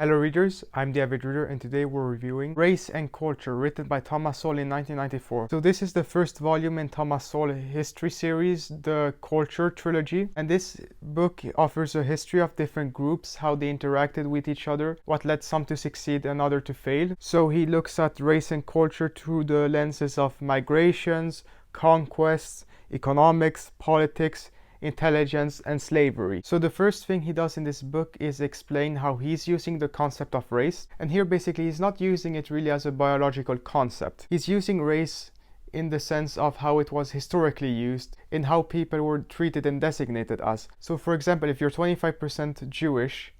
Hello readers, I'm the Avid Reader and today we're reviewing Race and Culture, written by Thomas Sowell in 1994. So this is the first volume in Thomas Sowell history series, the Culture trilogy. And this book offers a history of different groups, how they interacted with each other, what led some to succeed and others to fail. So he looks at race and culture through the lenses of migrations, conquests, economics, politics, intelligence, and slavery. So the first thing he does in this book is explain how he's using the concept of race. And here basically he's not using it really as a biological concept. He's using race in the sense of how it was historically used, in how people were treated and designated as. So for example, if you're 25% Jewish,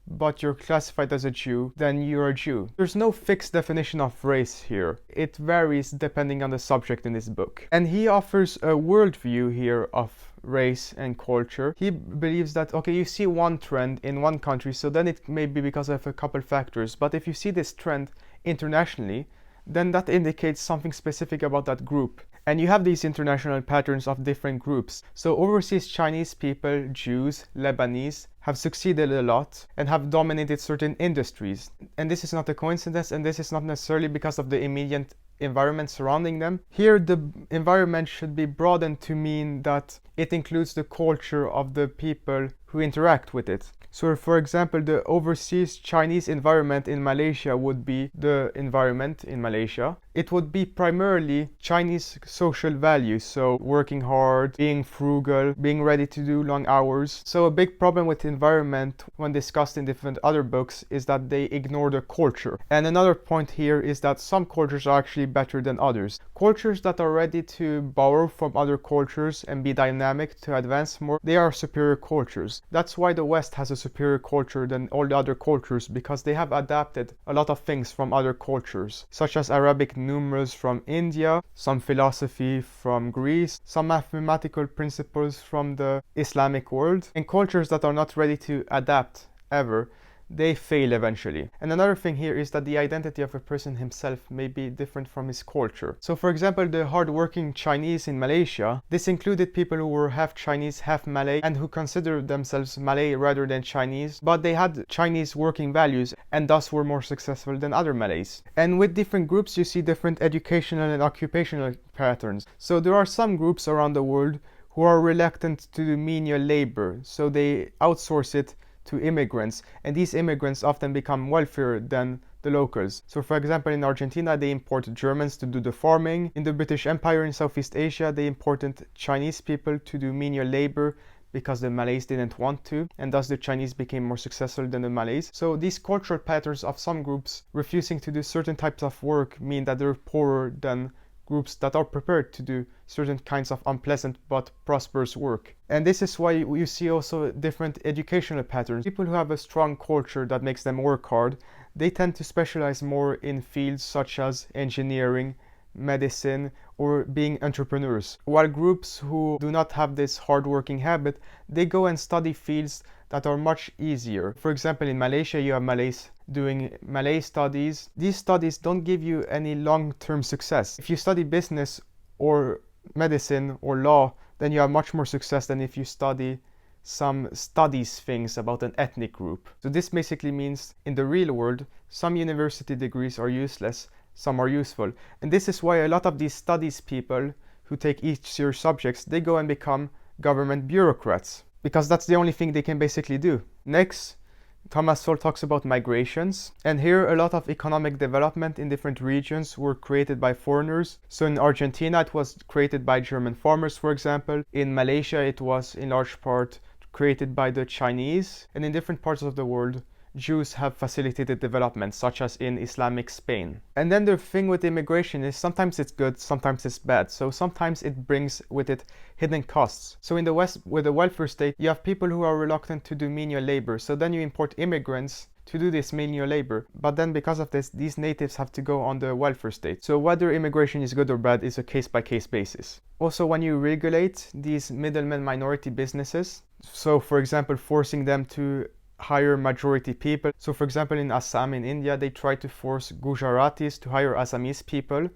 but you're classified as a Jew, then you're a Jew. There's no fixed definition of race here. It varies depending on the subject in this book. And he offers a worldview here of race and culture. He believes that, okay, you see one trend in one country, so then it may be because of a couple factors. But if you see this trend internationally, then that indicates something specific about that group. And you have these international patterns of different groups. So overseas Chinese people, Jews, Lebanese have succeeded a lot and have dominated certain industries. And this is not a coincidence, and this is not necessarily because of the immediate environment surrounding them. Here the environment should be broadened to mean that it includes the culture of the people who interact with it. So for example, the overseas Chinese environment in Malaysia would be the environment in Malaysia. It would be primarily Chinese social values, so working hard, being frugal, being ready to do long hours. So a big problem with environment when discussed in different other books is that they ignore the culture. And another point here is that some cultures are actually better than others. Cultures that are ready to borrow from other cultures and be dynamic to advance more, they are superior cultures. That's why the West has a superior culture than all the other cultures, because they have adapted a lot of things from other cultures, such as Arabic numerals from India, some philosophy from Greece, some mathematical principles from the Islamic world. And cultures that are not ready to adapt ever, they fail eventually. And another thing here is that the identity of a person himself may be different from his culture. So for example, the hard-working Chinese in Malaysia, this included people who were half Chinese, half Malay, and who considered themselves Malay rather than Chinese, but they had Chinese working values and thus were more successful than other Malays. And with different groups, you see different educational and occupational patterns. So there are some groups around the world who are reluctant to do menial labor, so they outsource it to immigrants, and these immigrants often become wealthier than the locals. So for example, in Argentina they imported Germans to do the farming. In the British Empire in Southeast Asia they imported Chinese people to do menial labor because the Malays didn't want to, and thus the Chinese became more successful than the Malays. So these cultural patterns of some groups refusing to do certain types of work mean that they're poorer than groups that are prepared to do certain kinds of unpleasant but prosperous work. And this is why you see also different educational patterns. People who have a strong culture that makes them work hard, they tend to specialize more in fields such as engineering, medicine, or being entrepreneurs. While groups who do not have this hard-working habit, they go and study fields that are much easier. For example, in Malaysia you have Malays doing Malay studies. These studies don't give you any long-term success. If you study business or medicine or law, then you have much more success than if you study some studies things about an ethnic group. So this basically means in the real world, some university degrees are useless, some are useful. And this is why a lot of these studies people who take each year subjects, they go and become government bureaucrats, because that's the only thing they can basically do. Next, Thomas Sowell talks about migrations, and here a lot of economic development in different regions were created by foreigners. So in Argentina it was created by German farmers, for example. In Malaysia it was in large part created by the Chinese, and in different parts of the world Jews have facilitated development, such as in Islamic Spain. And then the thing with immigration is sometimes it's good, sometimes it's bad. So sometimes it brings with it hidden costs. So in the West, with the welfare state, you have people who are reluctant to do menial labor. So then you import immigrants to do this menial labor. But then because of this, these natives have to go on the welfare state. So whether immigration is good or bad is a case-by-case basis. Also, when you regulate these middlemen minority businesses, so for example, forcing them to hire majority people. So for example, in Assam in India, they try to force Gujaratis to hire Assamese people.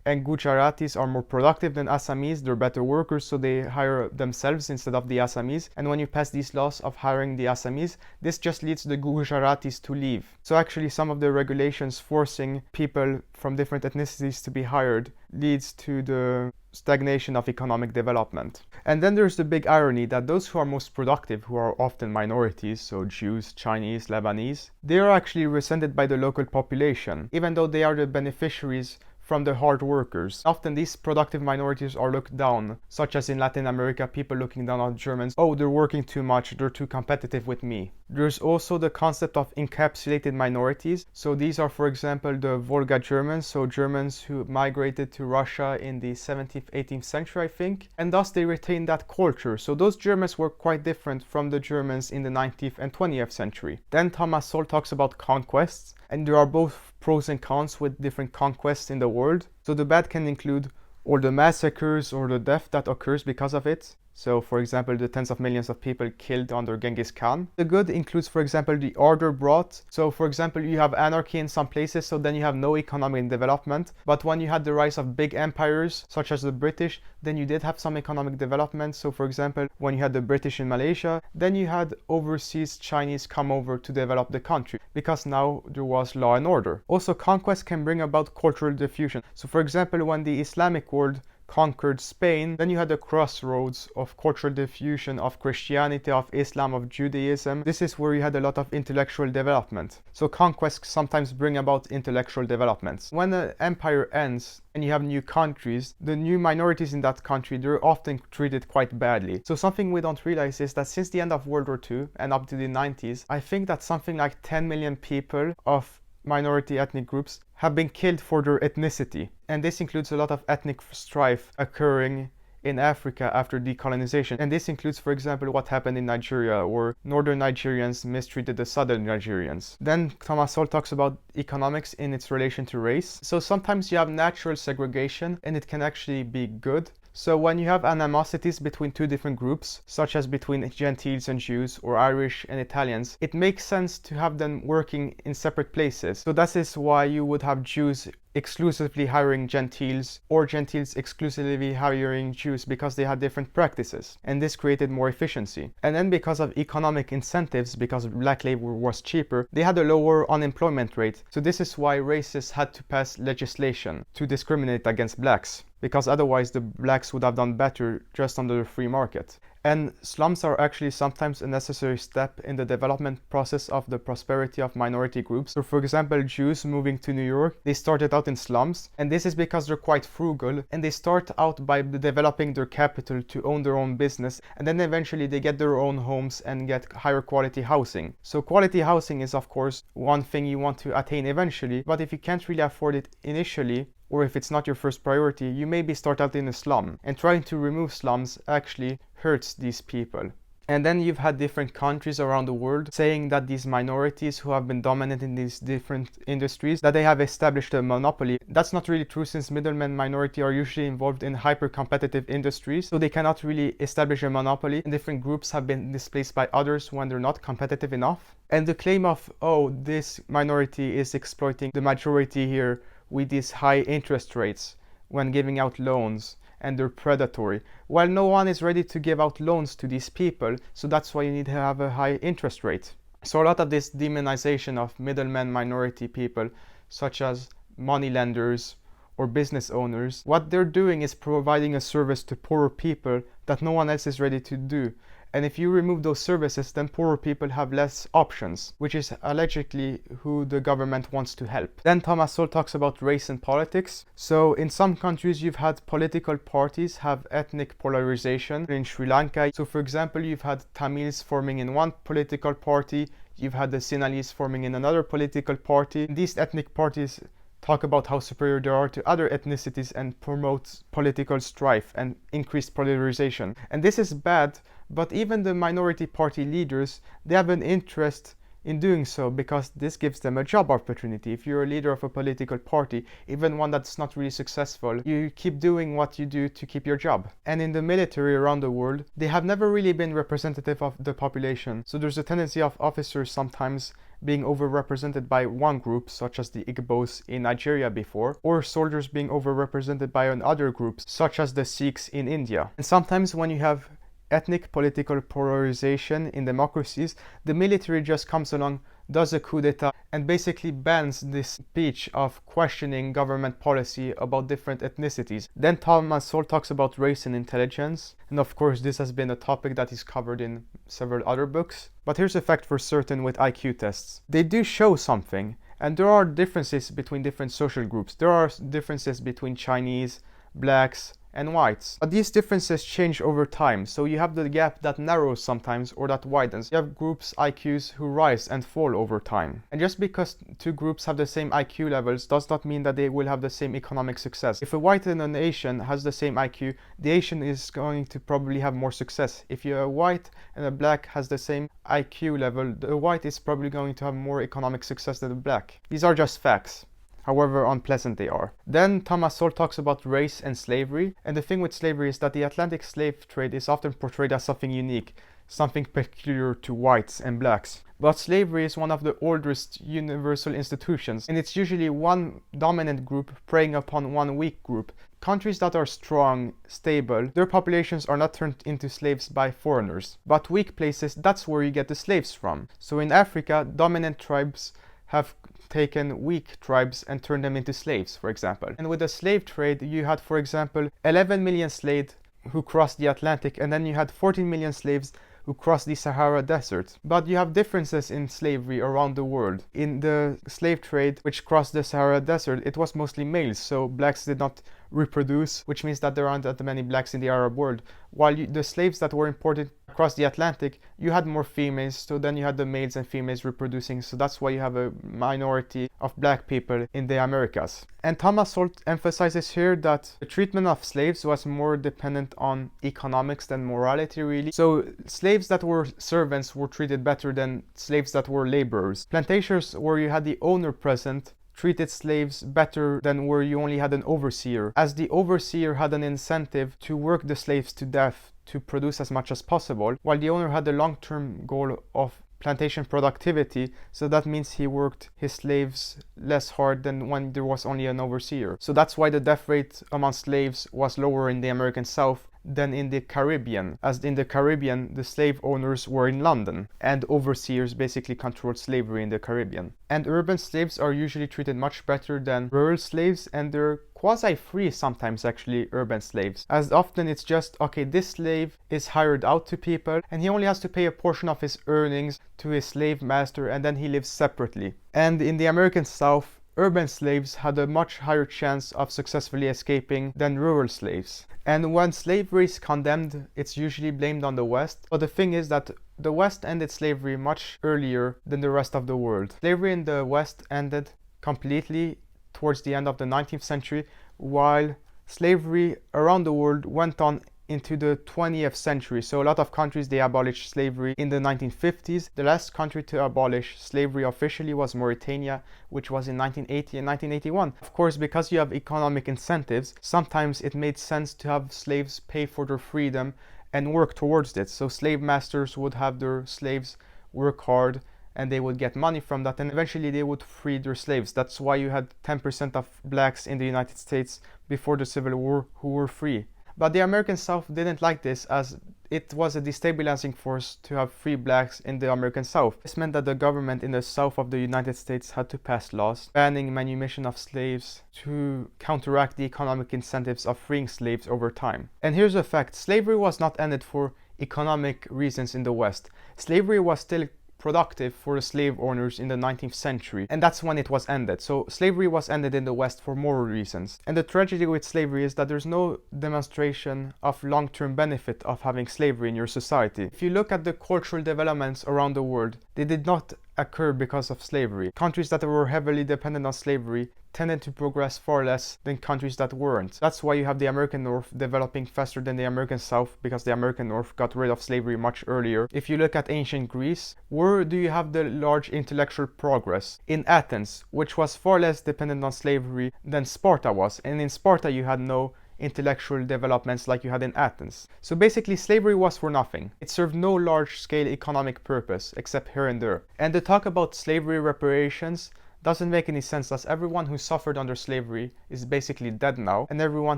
And Gujaratis are more productive than Assamese. They're better workers, so they hire themselves instead of the Assamese. And when you pass these laws of hiring the Assamese, this just leads the Gujaratis to leave. So actually some of the regulations forcing people from different ethnicities to be hired leads to the stagnation of economic development. And then there's the big irony that those who are most productive, who are often minorities, so Jews, Chinese, Lebanese, they are actually resented by the local population, even though they are the beneficiaries from the hard workers. Often these productive minorities are looked down, such as in Latin America, people looking down on Germans. Oh, they're working too much, they're too competitive with me. There's also the concept of encapsulated minorities. So these are, for example, the Volga Germans, so Germans who migrated to Russia in the 17th, 18th century, I think, and thus they retain that culture. So those Germans were quite different from the Germans in the 19th and 20th century. Then Thomas Sowell talks about conquests, and there are both pros and cons with different conquests in the world. So the bad can include all the massacres or the death that occurs because of it. So, for example, the tens of millions of people killed under Genghis Khan. The good includes, for example, the order brought. So, for example, you have anarchy in some places, so then you have no economic development. But when you had the rise of big empires, such as the British, then you did have some economic development. So, for example, when you had the British in Malaysia, then you had overseas Chinese come over to develop the country, because now there was law and order. Also, conquest can bring about cultural diffusion. So, for example, when the Islamic world conquered Spain, then you had the crossroads of cultural diffusion of Christianity, of Islam, of Judaism. This is where you had a lot of intellectual development. So conquests sometimes bring about intellectual developments. When an empire ends and you have new countries, the new minorities in that country, they're often treated quite badly. So something we don't realize is that since the end of World War II and up to the 90s, I think that something like 10 million people of minority ethnic groups have been killed for their ethnicity. And this includes a lot of ethnic strife occurring in Africa after decolonization. And this includes, for example, what happened in Nigeria, where northern Nigerians mistreated the southern Nigerians. Then Thomas Sowell talks about economics in its relation to race. So sometimes you have natural segregation and it can actually be good. So when you have animosities between two different groups, such as between Gentiles and Jews or Irish and Italians, it makes sense to have them working in separate places. So that is why you would have Jews exclusively hiring Gentiles or Gentiles exclusively hiring Jews, because they had different practices, and this created more efficiency. And then because of economic incentives, because black labor was cheaper, they had a lower unemployment rate. So this is why racists had to pass legislation to discriminate against blacks, because otherwise the blacks would have done better just under the free market. And slums are actually sometimes a necessary step in the development process of the prosperity of minority groups. So for example, Jews moving to New York, they started out in slums, and this is because they're quite frugal, and they start out by developing their capital to own their own business, and then eventually they get their own homes and get higher quality housing. So quality housing is of course one thing you want to attain eventually, but if you can't really afford it initially, or if it's not your first priority, you maybe start out in a slum. And trying to remove slums actually hurts these people. And then you've had different countries around the world saying that these minorities who have been dominant in these different industries, that they have established a monopoly. That's not really true, since middlemen minority are usually involved in hyper-competitive industries, so they cannot really establish a monopoly, and different groups have been displaced by others when they're not competitive enough. And the claim of, oh, this minority is exploiting the majority here with these high interest rates when giving out loans, and they're predatory. Well, no one is ready to give out loans to these people, so that's why you need to have a high interest rate. So a lot of this demonization of middlemen minority people, such as moneylenders or business owners, what they're doing is providing a service to poorer people that no one else is ready to do. And if you remove those services, then poorer people have less options, which is allegedly who the government wants to help. Then Thomas Sowell talks about race and politics. So in some countries, you've had political parties have ethnic polarization. In Sri Lanka, so for example, you've had Tamils forming in one political party, you've had the Sinhalese forming in another political party. These ethnic parties talk about how superior they are to other ethnicities and promote political strife and increased polarization. And this is bad, but even the minority party leaders, they have an interest in doing so, because this gives them a job opportunity. If you're a leader of a political party, even one that's not really successful, you keep doing what you do to keep your job. And in the military around the world, they have never really been representative of the population. So there's a tendency of officers sometimes being overrepresented by one group, such as the Igbos in Nigeria before, or soldiers being overrepresented by another group, such as the Sikhs in India. And sometimes when you have ethnic political polarization in democracies, the military just comes along, does a coup d'etat, and basically bans this speech of questioning government policy about different ethnicities. Then Thomas Sowell talks about race and intelligence, and of course this has been a topic that is covered in several other books. But here's a fact for certain with IQ tests. They do show something, and there are differences between different social groups. There are differences between Chinese, blacks, and whites. But these differences change over time, so you have the gap that narrows sometimes or that widens. You have groups IQs who rise and fall over time. And just because two groups have the same IQ levels does not mean that they will have the same economic success. If a white and an Asian has the same IQ, the Asian is going to probably have more success. If you're a white and a black has the same IQ level, the white is probably going to have more economic success than the black. These are just facts, however unpleasant they are. Then Thomas Sowell talks about race and slavery, and the thing with slavery is that the Atlantic slave trade is often portrayed as something unique, something peculiar to whites and blacks. But slavery is one of the oldest universal institutions, and it's usually one dominant group preying upon one weak group. Countries that are strong, stable, their populations are not turned into slaves by foreigners. But weak places, that's where you get the slaves from. So in Africa, dominant tribes have taken weak tribes and turned them into slaves, for example. And with the slave trade, you had, for example, 11 million slaves who crossed the Atlantic, and then you had 14 million slaves who crossed the Sahara Desert. But you have differences in slavery around the world. In the slave trade, which crossed the Sahara Desert, it was mostly males, so blacks did not reproduce, which means that there aren't that many blacks in the Arab world. While the slaves that were imported across the Atlantic, you had more females, so then you had the males and females reproducing, so that's why you have a minority of black people in the Americas. And Thomas Sowell emphasizes here that the treatment of slaves was more dependent on economics than morality, really. So slaves that were servants were treated better than slaves that were laborers. Plantations where you had the owner present treated slaves better than where you only had an overseer, as the overseer had an incentive to work the slaves to death to produce as much as possible, while the owner had the long-term goal of plantation productivity, so that means he worked his slaves less hard than when there was only an overseer. So that's why the death rate among slaves was lower in the American South than in the Caribbean, as in the Caribbean the slave owners were in London and overseers basically controlled slavery in the Caribbean. And urban slaves are usually treated much better than rural slaves, and they're quasi-free sometimes, actually, urban slaves, as often it's just, okay, this slave is hired out to people and he only has to pay a portion of his earnings to his slave master, and then he lives separately. And in the American South, urban slaves had a much higher chance of successfully escaping than rural slaves. And when slavery is condemned, it's usually blamed on the West. But the thing is that the West ended slavery much earlier than the rest of the world. Slavery in the West ended completely towards the end of the 19th century, while slavery around the world went on into the 20th century. So a lot of countries, they abolished slavery in the 1950s. The last country to abolish slavery officially was Mauritania, which was in 1980 and 1981. Of course, because you have economic incentives, sometimes it made sense to have slaves pay for their freedom and work towards it. So slave masters would have their slaves work hard and they would get money from that, and eventually they would free their slaves. That's why you had 10% of blacks in the United States before the Civil War who were free. But the American South didn't like this, as it was a destabilizing force to have free blacks in the American South. This meant that the government in the south of the United States had to pass laws banning manumission of slaves to counteract the economic incentives of freeing slaves over time. And here's a fact: slavery was not ended for economic reasons in the West. Slavery was still productive for the slave owners in the 19th century, and that's when it was ended. So slavery was ended in the West for moral reasons. And the tragedy with slavery is that there's no demonstration of long-term benefit of having slavery in your society. If you look at the cultural developments around the world, they did not occur because of slavery. Countries that were heavily dependent on slavery tended to progress far less than countries that weren't. That's why you have the American North developing faster than the American South, because the American North got rid of slavery much earlier. If you look at ancient Greece, where do you have the large intellectual progress? In Athens, which was far less dependent on slavery than Sparta was. And in Sparta you had no intellectual developments like you had in Athens. So basically, slavery was for nothing. It served no large-scale economic purpose, except here and there. And the talk about slavery reparations doesn't make any sense, as everyone who suffered under slavery is basically dead now, and everyone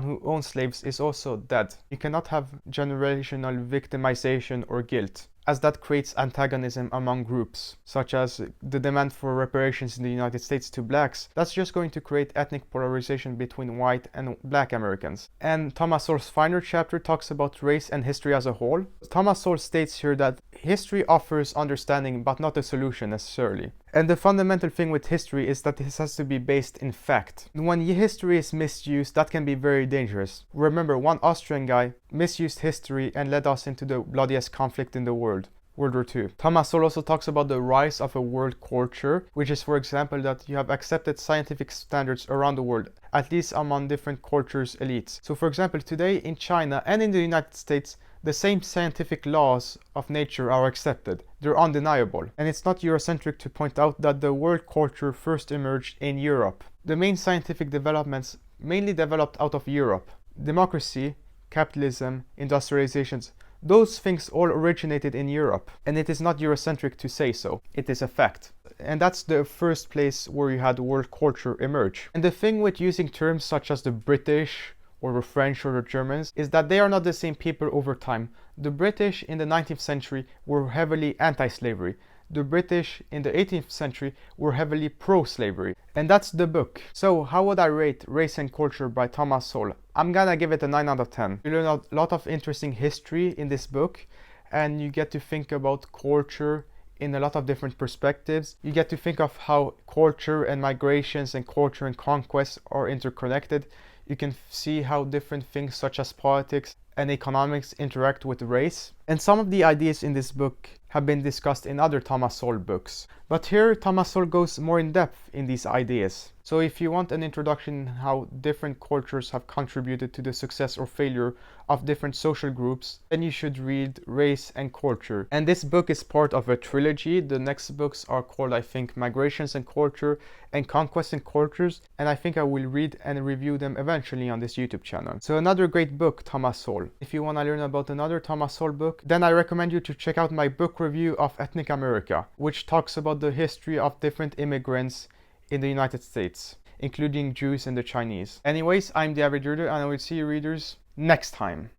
who owns slaves is also dead. You cannot have generational victimization or guilt, as that creates antagonism among groups, such as the demand for reparations in the United States to blacks. That's just going to create ethnic polarization between white and black Americans. And Thomas Sowell's final chapter talks about race and history as a whole. Thomas Sowell states here that history offers understanding but not a solution necessarily. And the fundamental thing with history is that this has to be based in fact. When history is misused, that can be very dangerous. Remember, one Austrian guy misused history and led us into the bloodiest conflict in the world. World War II. Thomas Sowell also talks about the rise of a world culture, which is, for example, that you have accepted scientific standards around the world, at least among different cultures' elites. So, for example, today in China and in the United States, the same scientific laws of nature are accepted. They're undeniable. And it's not Eurocentric to point out that the world culture first emerged in Europe. The main scientific developments mainly developed out of Europe. Democracy, capitalism, industrializations, those things all originated in Europe. And it is not Eurocentric to say so. It is a fact. And that's the first place where you had world culture emerge. And the thing with using terms such as the British, or the French or the Germans, is that they are not the same people over time. The British in the 19th century were heavily anti-slavery. The British in the 18th century were heavily pro-slavery. And that's the book. So how would I rate Race and Culture by Thomas Sowell? I'm gonna give it a 9 out of 10. You learn a lot of interesting history in this book, and you get to think about culture in a lot of different perspectives. You get to think of how culture and migrations and culture and conquests are interconnected. You can see how different things such as politics and economics interact with race. And some of the ideas in this book have been discussed in other Thomas Sowell books. But here Thomas Sowell goes more in depth in these ideas. So if you want an introduction in how different cultures have contributed to the success or failure of different social groups, then you should read Race and Culture. And this book is part of a trilogy. The next books are called, I think, Migrations and Culture and Conquests and Cultures. And I think I will read and review them eventually on this YouTube channel. So another great book, Thomas Sowell. If you want to learn about another Thomas Sowell book, then I recommend you to check out my book review of Ethnic America, which talks about the history of different immigrants in the United States, including Jews and the Chinese. Anyways, I'm the average reader, and I will see you readers next time.